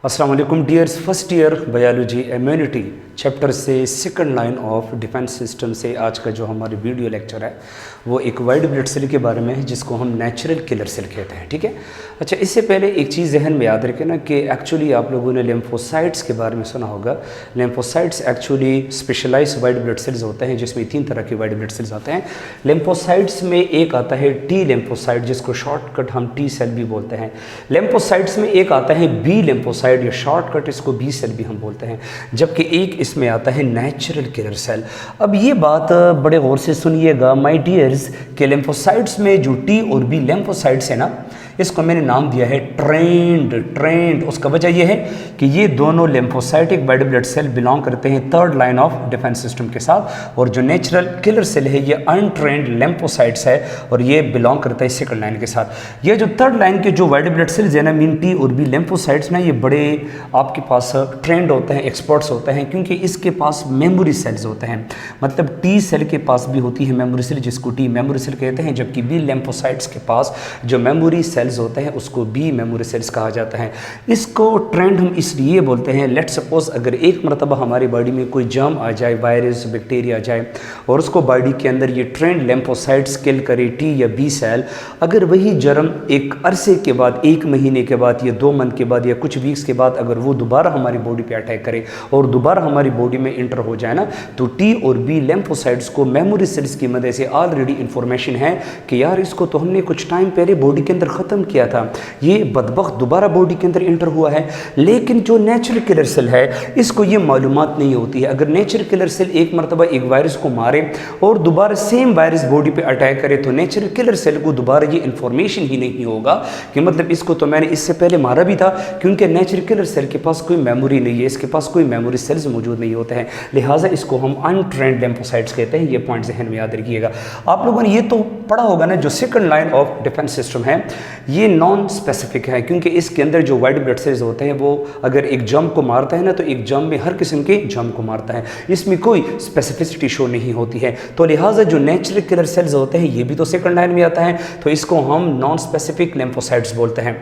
अस्सलाम वालेकुम dears, first year biology immunity chapter से second line of defence system से आज का जो हमारी वीडियो लेक्चर है वो एक वाइट ब्लड सेल के बारे में है जिसको हम नेचुरल किलर सेल कहते हैं। ठीक है, अच्छा, इससे पहले एक चीज़ जहन में याद रखें ना कि एक्चुअली आप लोगों ने लिम्फोसाइट्स के बारे में सुना होगा। Lymphocytes actually specialise white blood cells होते हैं जिसमें 3 तरह के वाइट ब्लड सेल्स आते हैं। लिम्फोसाइट्स में एक आता है टी लिम्फोसाइट जिसको शॉर्टकट हम टी सेल भी बोलते हैं। लिम्फोसाइट्स में एक आता है बी लिम्फोसाइट या शॉर्टकट इसको बी सेल भी हम बोलते हैं, जबकि एक इसमें आता है नेचुरल किलर सेल। अब ये बात बड़े गौर से सुनिएगा माय डियर्स कि लिम्फोसाइट्स में जो टी और बी लिम्फोसाइट्स है ना, इसको मैंने नाम दिया है ट्रेंड। उसका वजह यह है कि ये दोनों lymphocytic white blood cell belong करते हैं third line of defence system के साथ, और जो नेचुरल किलर सेल है ये अनट्रेंड लिम्फोसाइट्स है और ये बिलोंग करता है सेकंड लाइन के साथ। ये जो थर्ड लाइन के जो वाइट ब्लड सेल्स है ना, मीन टी और बी लिम्फोसाइट्स ना, ये बड़े आपके पास ट्रेंड होते हैं, एक्सपर्ट्स होते हैं, क्योंकि इसके पास मेमोरी सेल्स होते हैं। मतलब टी सेल के पास भी होती है मेमोरी सेल जिसको टी मेमोरी सेल कहते हैं, जबकि बी लिम्फोसाइट्स के पास जो मेमोरी सेल्स होते हैं उसको बी मेमोरी सेल्स कहा जाता है। इसको ट्रेंड हम इसलिए बोलते हैं, लेट्स सपोज अगर एक मरतबा हमारी बॉडी में कोई जर्म आ जाए, वायरस बैक्टीरिया आ जाए और उसको बॉडी के अंदर ये ट्रेंड लिम्फोसाइट्स किल करे टी या बी सेल, अगर वही जर्म एक अरसे के बाद, 1 महीने के बाद या 2 मंथ के बाद या कुछ वीक्स के बाद अगर वो दोबारा हमारी बॉडी पे अटैक करे और दोबारा हमारी बॉडी में इंटर हो जाए ना, तो टी और बी लिम्फोसाइट्स को मेमोरी सेल्स की मदद से ऑलरेडी इंफॉर्मेशन है कि यार इसको तो हमने कुछ टाइम पहले बॉडी के अंदर ख़त्म किया था, ये बदबख्त दोबारा बॉडी के अंदर इंटर हुआ है। लेकिन जो नेचुरल किलर सेल है इसको ये मालूमात नहीं होती है। अगर नेचुरल किलर सेल एक मरतबा एक वायरस को मारे और दोबारा सेम वायरस बॉडी पे अटैक करे तो नेचुरल किलर सेल को दोबारा ये इंफॉर्मेशन ही नहीं होगा कि मतलब इसको तो मैंने इससे पहले मारा भी था, क्योंकि नेचुरल किलर सेल के पास कोई मेमोरी नहीं है, इसके पास कोई मेमोरी सेल्स मौजूद नहीं होते हैं, लिहाजा इसको हम अनट्रेंड लिम्फोसाइट्स कहते हैं। ये पॉइंट जहन में याद रखिएगा। आप लोगों ने ये तो पढ़ा होगा ना, जो second line of defence system है ये नॉन स्पेसिफिक है, क्योंकि इसके अंदर जो वाइट ब्लड सेल्स होते हैं वो अगर एक जर्म को मारता है ना तो एक जर्म में हर किस्म के जर्म को मारता है, इसमें कोई स्पेसिफिसिटी शो नहीं होती है। तो लिहाजा जो नेचुरल किलर सेल्स होते हैं ये भी तो सेकंड लाइन में आता है, तो इसको हम नॉन स्पेसिफिक लिम्फोसाइट्स बोलते हैं,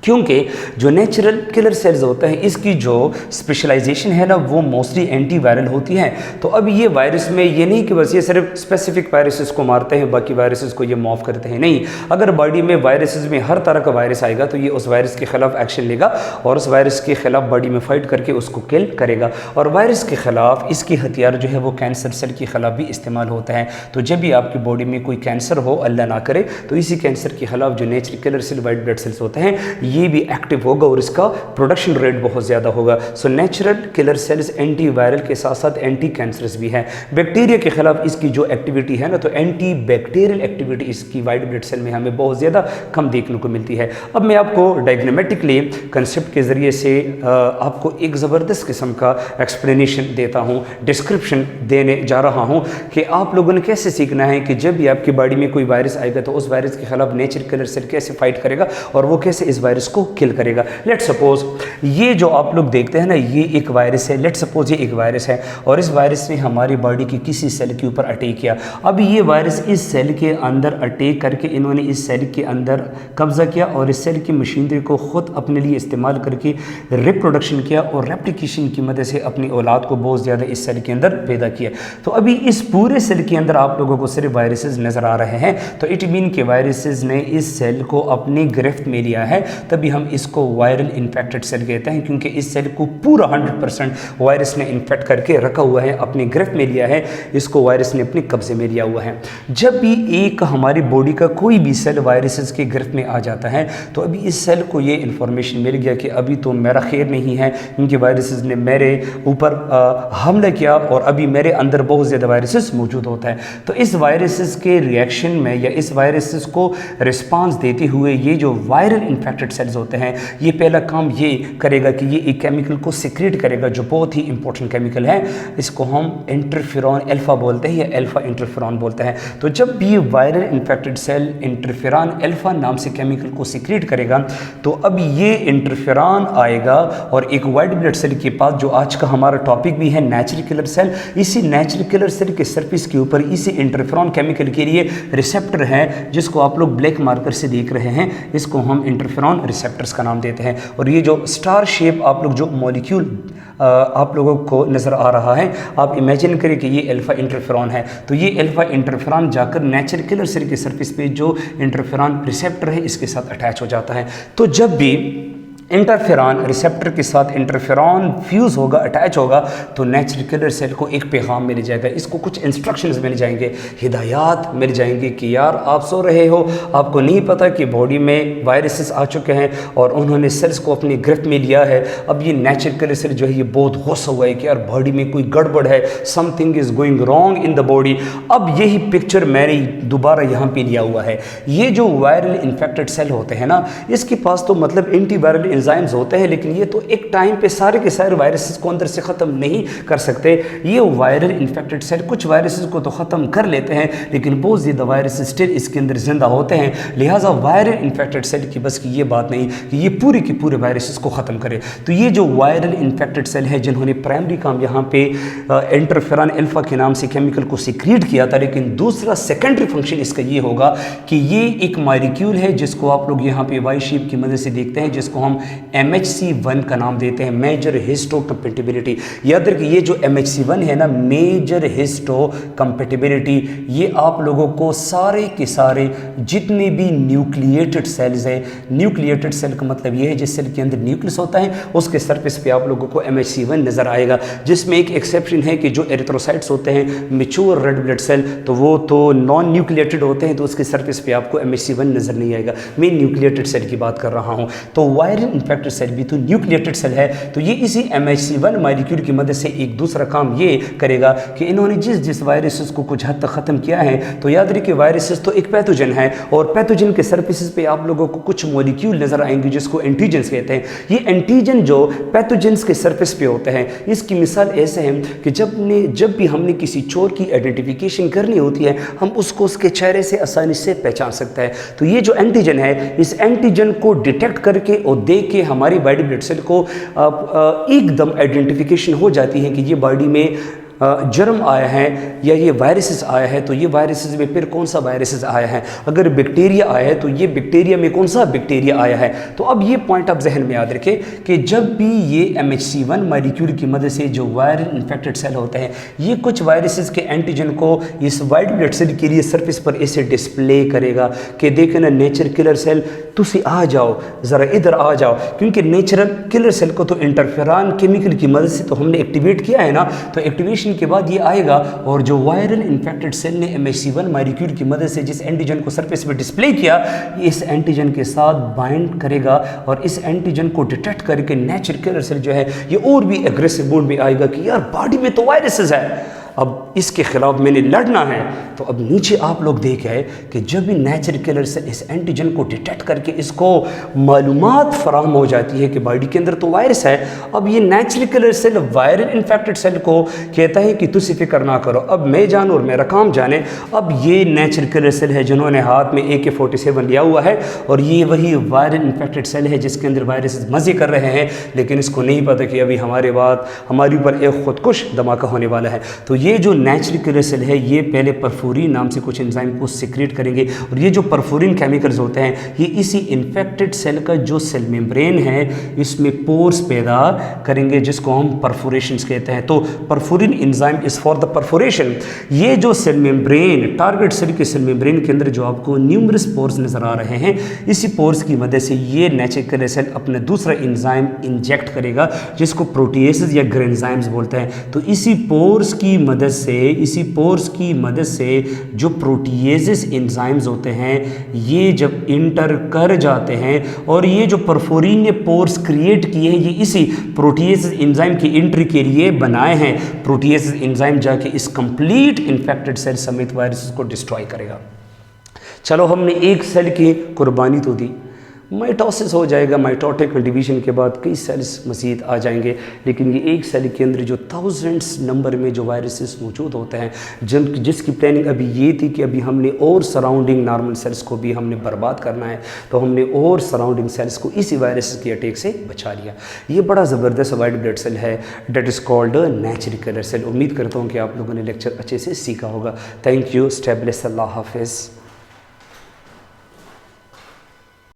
क्योंकि जो नेचुरल किलर सेल्स होते हैं इसकी जो स्पेशलाइजेशन है ना वो मोस्टली एंटी वायरल होती है। तो अब ये वायरस में ये नहीं कि बस ये सिर्फ स्पेसिफिक वायरसेस को मारते हैं बाकी वायरसेस को ये माफ करते हैं, नहीं। अगर बॉडी में वायरसेस में हर तरह का वायरस आएगा तो ये उस वायरस के खिलाफ एक्शन लेगा और उस वायरस के खिलाफ बॉडी में फाइट करके उसको किल करेगा। और वायरस के खिलाफ इसकी हथियार जो है वो कैंसर सेल के खिलाफ भी इस्तेमाल होता है। तो जब भी आपकी बॉडी में कोई कैंसर हो, अल्लाह ना करे, तो इसी कैंसर के खिलाफ जो natural killer cell white blood cells होते हैं ये भी एक्टिव होगा और इसका प्रोडक्शन रेट बहुत ज़्यादा होगा। So natural killer cells anti viral के साथ साथ एंटी कैंसरस भी है। बैक्टीरिया के खिलाफ इसकी जो एक्टिविटी है ना, तो एंटी बैक्टीरियल एक्टिविटी इसकी वाइट ब्लड सेल में हमें बहुत ज़्यादा कम देखने को मिलती है। अब मैं आपको डायग्नोमेटिकली कंसेप्ट के ज़रिए से आपको एक ज़बरदस्त किस्म का एक्सप्लेनेशन देता हूँ, डिस्क्रिप्शन देने जा रहा हूँ कि आप लोगों ने कैसे सीखना है कि जब भी आपकी बॉडी में कोई वायरस आएगा तो उस वायरस के खिलाफ नेचुरल किलर सेल कैसे फाइट करेगा और वो कैसे इस वायरस को किल करेगा। लेट्स सपोज ये जो आप लोग देखते हैं ना ये एक वायरस है, लेट्स सपोज ये एक वायरस है और इस वायरस ने हमारी बॉडी की किसी सेल के ऊपर अटैक किया। अब ये वायरस इस सेल के अंदर अटैक करके इन्होंने इस सेल के अंदर कब्जा किया और इस सेल की मशीनरी को खुद अपने लिए इस्तेमाल करके रिप्रोडक्शन किया और रेप्लिकेशन की मदद से अपनी औलाद को बहुत ज़्यादा इस सेल के अंदर पैदा किया। तो अभी इस पूरे सेल के अंदर आप लोगों को सिर्फ वायरसेस नज़र आ रहे हैं, तो इट मीन के वायरसेस ने इस सेल को अपनी गिरफ्त में लिया है, तभी हम इसको वायरल इन्फेक्टेड सेल कहते हैं, क्योंकि इस सेल को पूरा 100% वायरस ने इन्फेक्ट करके रखा हुआ है, अपनी गिरफ्त में लिया है, इसको वायरस ने अपने कब्जे में लिया हुआ है। जब भी एक हमारी बॉडी का कोई भी सेल वायरसेस के गिरफ्त में आ जाता है तो अभी इस सेल को ये इन्फॉर्मेशन मिल गया कि अभी तो मेरा खैर नहीं है, क्योंकि वायरसेस ने मेरे ऊपर हमला किया और अभी मेरे अंदर बहुत ज़्यादा वायरसेस मौजूद होता है। तो इस वायरसेस के रिएक्शन में या इस वायरसेस को रिस्पांस देते हुए ये जो वायरल इन्फेक्टेड सेल्स होते हैं ये पहला काम ये करेगा कि ये एक केमिकल को सिक्रेट करेगा जो बहुत ही इंपॉर्टेंट केमिकल है, इसको हम इंटरफेरॉन अल्फा बोलते हैं या अल्फा इंटरफेरॉन बोलते हैं। तो जब भी viral infected cell interferon alpha नाम से केमिकल को सिक्रेट करेगा तो अब ये इंटरफेरॉन आएगा और एक वाइट ब्लड सेल के पास, जो आज का हमारा टॉपिक भी है नेचुरल किलर सेल, इसी नेचुरल किलर सेल के सरफेस के ऊपर इसी इंटरफेरॉन केमिकल के लिए रिसेप्टर है जिसको आप लोग ब्लैक मार्कर से देख रहे हैं, इसको हम इंटरफेरॉन रिसेप्टर्स का नाम देते हैं। और ये जो स्टार शेप आप लोग जो मॉलिक्यूल आप लोगों को नज़र आ रहा है, आप इमेजिन करें कि ये अल्फ़ा इंटरफेरॉन है, तो ये अल्फ़ा इंटरफेरॉन जाकर नेचुरल किलर सेल की सरफेस पे जो इंटरफेरॉन रिसेप्टर है इसके साथ अटैच हो जाता है। तो जब भी इंटरफेरॉन रिसेप्टर के साथ इंटरफेरॉन फ्यूज़ होगा, अटैच होगा, तो नेचुरल किलर सेल को एक पैगाम मिल जाएगा, इसको कुछ इंस्ट्रक्शंस मिल जाएंगे, हिदायत मिल जाएंगी कि यार आप सो रहे हो, आपको नहीं पता कि बॉडी में वायरसेस आ चुके हैं और उन्होंने सेल्स को अपनी गिरफ्त में लिया है। अब ये नेचुरल किलर सेल जो है ये बहुत गुस्सा हुआ है कि यार बॉडी में कोई गड़बड़ है, something is going wrong in the body. अब यही पिक्चर मैंने दोबारा यहाँ पे लिया हुआ है। ये जो वायरल इन्फेक्टेड सेल होते हैं ना, इसके पास तो मतलब एंटीवायरल एंजाइम्स होते हैं, लेकिन ये तो एक टाइम पे सारे के सारे वायरसेस को अंदर से ख़त्म नहीं कर सकते। ये वायरल इन्फेक्टेड सेल कुछ वायरसेस को तो ख़त्म कर लेते हैं, लेकिन बहुत ज़्यादा वायरसेस स्टिल इसके अंदर जिंदा होते हैं। लिहाजा वायरल इन्फेक्टेड सेल की बस की ये बात नहीं कि ये पूरे के पूरे वायरसेस को ख़त्म करे। तो ये जो वायरल इन्फेक्टेड सेल है जिन्होंने प्राइमरी काम यहाँ पे इंटरफेरॉन अल्फा के नाम से केमिकल को सिक्रीट किया था, लेकिन दूसरा सेकेंडरी फंक्शन इसका ये होगा कि ये एक मॉलिक्यूल है जिसको आप लोग यहाँ पे वाई शेप की मदद से देखते हैं, जिसको हम MHC1 का नाम देते हैं, मेजर हिस्टो कंपेटिबिलिटी। याद रखिए ये जो MHC1 है ना, मेजर हिस्टो कंपेटिबिलिटी, ये आप लोगों को सारे के सारे जितने भी न्यूक्लिएटेड सेल्स हैं, न्यूक्लिएटेड सेल का मतलब ये है जिस सेल के अंदर न्यूक्लियस होता है उसके सरफेस पे आप लोगों को MHC1 नज़र आएगा, जिसमें एक एक्सेप्शन है कि जो एरिथ्रोसाइट्स होते हैं, मैच्योर रेड ब्लड सेल, तो वो तो नॉन न्यूक्लिएटेड होते हैं, तो उसके सरफेस पे आपको MHC1 नज़र नहीं आएगा। मैं न्यूक्लिएटेड सेल की बात कर रहा हूँ। तो वायरल इन्फेक्टेड सेल भी तो न्यूक्लिएटेड सेल है, तो ये इसी MHC1 मॉलिक्यूल की मदद से एक दूसरा काम ये करेगा कि इन्होंने जिस वायरसेस को कुछ हद तक ख़त्म किया है, तो याद रखिए वायरसेस तो एक पैथोजन है और पैथोजन के सरफेसेस पे आप लोगों को कुछ मॉलिक्यूल नज़र आएंगे जिसको एंटीजेंस कहते हैं। ये एंटीजन जो पैथोजेंस के सरफेस पे होते हैं, इसकी मिसाल ऐसे है कि जब भी हमने किसी चोर की आइडेंटिफिकेशन करनी होती है, हम उसको उसके चेहरे से आसानी से पहचान सकते हैं। तो ये जो एंटीजन है, इस एंटीजन को डिटेक्ट करके और देख के हमारी बॉडी ब्लड सेल को एकदम आइडेंटिफिकेशन हो जाती है कि ये बॉडी में जर्म आया है या ये वायरसेस आया है, तो ये वायरसेस में फिर कौन सा वायरसेस आया है। अगर बैक्टीरिया आया है तो ये बैक्टीरिया में कौन सा बैक्टीरिया आया है। तो अब ये पॉइंट आप जहन में याद रखें कि जब भी ये MHC1 मॉलिक्यूल की मदद से जो वायरल इन्फेक्टेड सेल होते हैं, ये कुछ वायरसेस के एंटीजन को इस वाइट ब्लड सेल के लिए सरफेस पर ऐसे डिस्प्ले करेगा कि देखें ना नेचर किलर सेल, तुसी आ जाओ, ज़रा इधर आ जाओ, क्योंकि नेचुरल किलर सेल को तो इंटरफेरॉन केमिकल की मदद से तो हमने एक्टिवेट किया है ना, तो एक्टिवेशन के बाद ये आएगा और जो वायरल इन्फेक्टेड सेल ने MHC1 मॉलिक्यूल की मदद से जिस एंटीजन को सरफेस पे डिस्प्ले किया, इस एंटीजन के साथ बाइंड करेगा और इस एंटीजन को डिटेक्ट करके नेचुरल किलर सेल जो है ये और भी एग्रेसिव मोड में आएगा कि यार बॉडी में तो वायरसेस है, अब इसके खिलाफ मैंने लड़ना है। तो अब नीचे आप लोग देखें कि जब भी नेचुरल किलर सेल इस एंटीजन को डिटेक्ट करके इसको मालूमात फराहम हो जाती है कि बॉडी के अंदर तो वायरस है, अब ये natural killer cell viral infected cell को कहता है कि तुसी फिक्र ना करो, अब मैं जानूँ और मेरा काम जाने। अब ये नेचुरल किलर सेल है जिन्होंने हाथ में AK-47 लिया हुआ है और ये वही वायरल इन्फेक्टेड सेल है जिसके अंदर वायरस मज़े कर रहे हैं, लेकिन इसको नहीं पता कि अभी हमारे ऊपर एक खुदकुश धमाका होने वाला है। तो ये जो नेचुरल किलर सेल है ये पहले परफोरिन नाम से कुछ एंजाइम को सिक्रेट करेंगे और ये जो परफोरिन केमिकल्स होते हैं ये इसी इन्फेक्टेड सेल का जो सेल मेम्ब्रेन है इसमें पोर्स पैदा करेंगे जिसको हम परफोरेशंस कहते हैं। तो perforin enzyme is for the perforation. ये जो सेल मेम्ब्रेन, टारगेट सेल के सेल मेम्ब्रेन के अंदर जो आपको न्यूमरस पोर्स नजर आ रहे हैं, इसी पोर्स की मदद से ये नेचुरल किलर सेल अपना दूसरा एंजाइम इंजेक्ट करेगा जिसको प्रोटीएसेस या ग्रेन्जाइम्स बोलते हैं। तो इसी पोर्स की मदद से जो प्रोटीएसेस एंजाइम्स होते हैं ये जब इंटर कर जाते हैं और ये जो परफोरिन ने पोर्स क्रिएट किए हैं ये इसी प्रोटीएसेस एंजाइम की एंट्री के लिए बनाए हैं। प्रोटीएसेस एंजाइम जाके इस कंप्लीट इन्फेक्टेड सेल समेत वायरसेस को डिस्ट्रॉय करेगा। चलो हमने एक सेल की कुर्बानी तो दी, माइटोसिस हो जाएगा, माइटोटिक डिवीजन के बाद कई सेल्स मज़ीद आ जाएंगे, लेकिन ये एक सेल के अंदर जो थाउजेंड्स नंबर में जो वायरसेस मौजूद होते हैं जिसकी प्लानिंग अभी ये थी कि अभी हमने और सराउंडिंग नॉर्मल सेल्स को भी हमने बर्बाद करना है, तो हमने और सराउंडिंग सेल्स को इसी वायरस की अटैक से बचा लिया। ये बड़ा ज़बरदस्त वाइट ब्लड सेल है, that is called natural killer cell. उम्मीद करता हूँ कि आप लोगों ने लेक्चर अच्छे से सीखा होगा। Thank you. स्टेबलिस, अल्लाह हाफिज़।